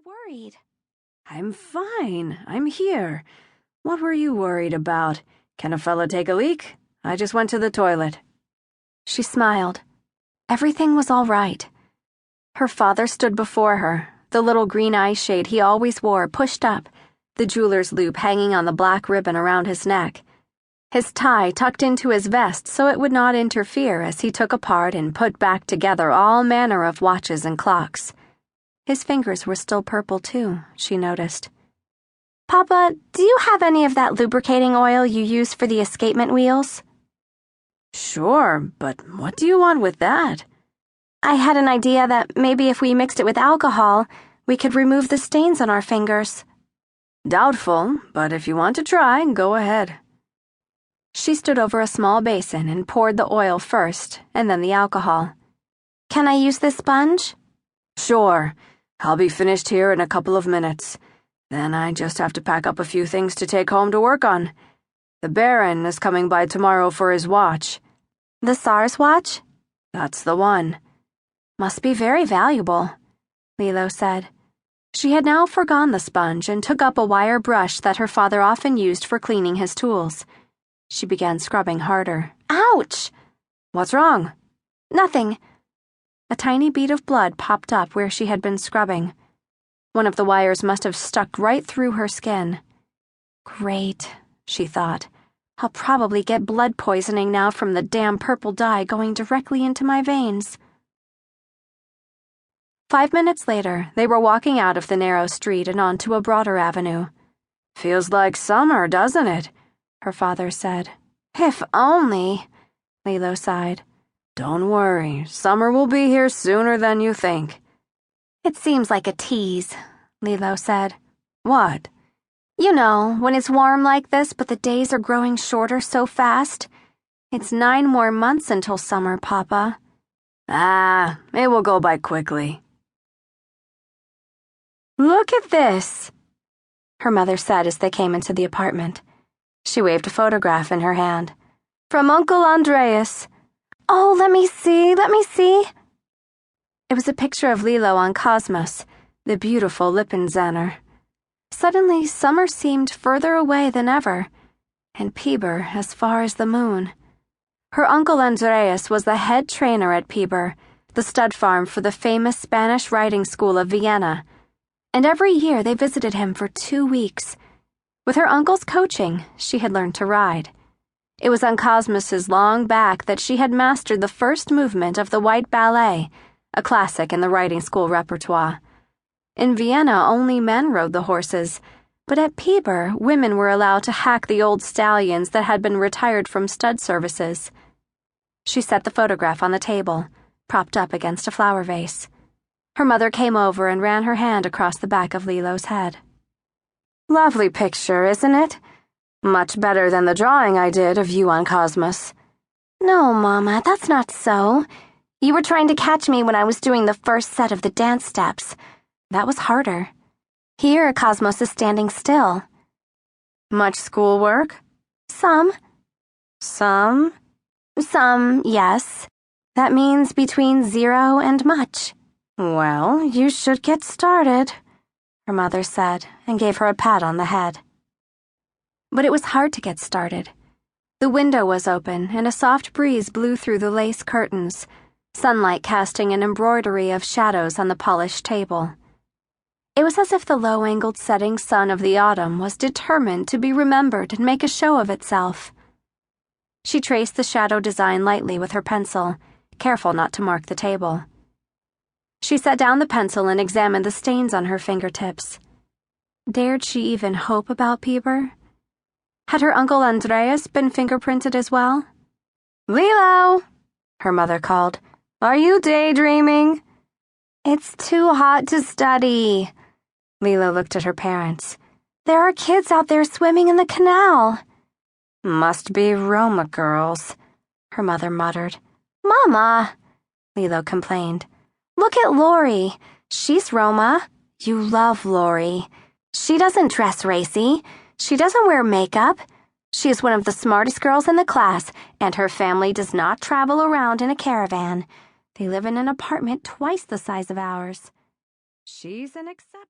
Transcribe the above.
worried. I'm fine. I'm here. What were you worried about? Can a fella take a leak? I just went to the toilet. She smiled. Everything was all right. Her father stood before her, the little green eye shade he always wore pushed up, the jeweler's loop hanging on the black ribbon around his neck. His tie tucked into his vest so it would not interfere as he took apart and put back together all manner of watches and clocks. His fingers were still purple, too, she noticed. Papa, do you have any of that lubricating oil you use for the escapement wheels? Sure, but what do you want with that? I had an idea that maybe if we mixed it with alcohol, we could remove the stains on our fingers. Doubtful, but if you want to try, go ahead. She stood over a small basin and poured the oil first, and then the alcohol. Can I use this sponge? Sure. I'll be finished here in a couple of minutes. Then I just have to pack up a few things to take home to work on. The Baron is coming by tomorrow for his watch. The SARS watch? That's the one. Must be very valuable, Lilo said. She had now forgone the sponge and took up a wire brush that her father often used for cleaning his tools. She began scrubbing harder. Ouch! What's wrong? Nothing. A tiny bead of blood popped up where she had been scrubbing. One of the wires must have stuck right through her skin. Great, she thought. I'll probably get blood poisoning now from the damn purple dye going directly into my veins. 5 minutes later, they were walking out of the narrow street and onto a broader avenue. Feels like summer, doesn't it? Her father said. If only, Lilo sighed. Don't worry, summer will be here sooner than you think. It seems like a tease, Lilo said. What? You know, when it's warm like this but the days are growing shorter so fast. It's 9 more months until summer, Papa. Ah, it will go by quickly. Look at this, her mother said as they came into the apartment. She waved a photograph in her hand. From Uncle Andreas. Oh, let me see. It was a picture of Lilo on Cosmos, the beautiful Lippenzahner. Suddenly, summer seemed further away than ever, and Piber as far as the moon. Her Uncle Andreas was the head trainer at Piber, the stud farm for the famous Spanish riding school of Vienna, and every year they visited him for 2 weeks. With her uncle's coaching, she had learned to ride. It was on Cosmos's long back that she had mastered the first movement of the White Ballet, a classic in the riding school repertoire. In Vienna, only men rode the horses, but at Piber, women were allowed to hack the old stallions that had been retired from stud services. She set the photograph on the table, propped up against a flower vase. Her mother came over and ran her hand across the back of Lilo's head. Lovely picture, isn't it? Much better than the drawing I did of you on Cosmos. No, Mama, that's not so. You were trying to catch me when I was doing the first set of the dance steps. That was harder. Here, Cosmos is standing still. Much schoolwork? Some. Some? Some, yes. That means between 0 and much. Well, you should get started, her mother said, and gave her a pat on the head. But it was hard to get started. The window was open, and a soft breeze blew through the lace curtains, sunlight casting an embroidery of shadows on the polished table. It was as if the low-angled setting sun of the autumn was determined to be remembered and make a show of itself. She traced the shadow design lightly with her pencil, careful not to mark the table. She set down the pencil and examined the stains on her fingertips. Dared she even hope about Piber? Had her Uncle Andreas been fingerprinted as well? Lilo, her mother called. Are you daydreaming? It's too hot to study. Lilo looked at her parents. There are kids out there swimming in the canal. Must be Roma girls, her mother muttered. Mama, Lilo complained. Look at Lori. She's Roma. You love Lori. She doesn't dress racy. She doesn't wear makeup. She is one of the smartest girls in the class, and her family does not travel around in a caravan. They live in an apartment twice the size of ours. She's an exception.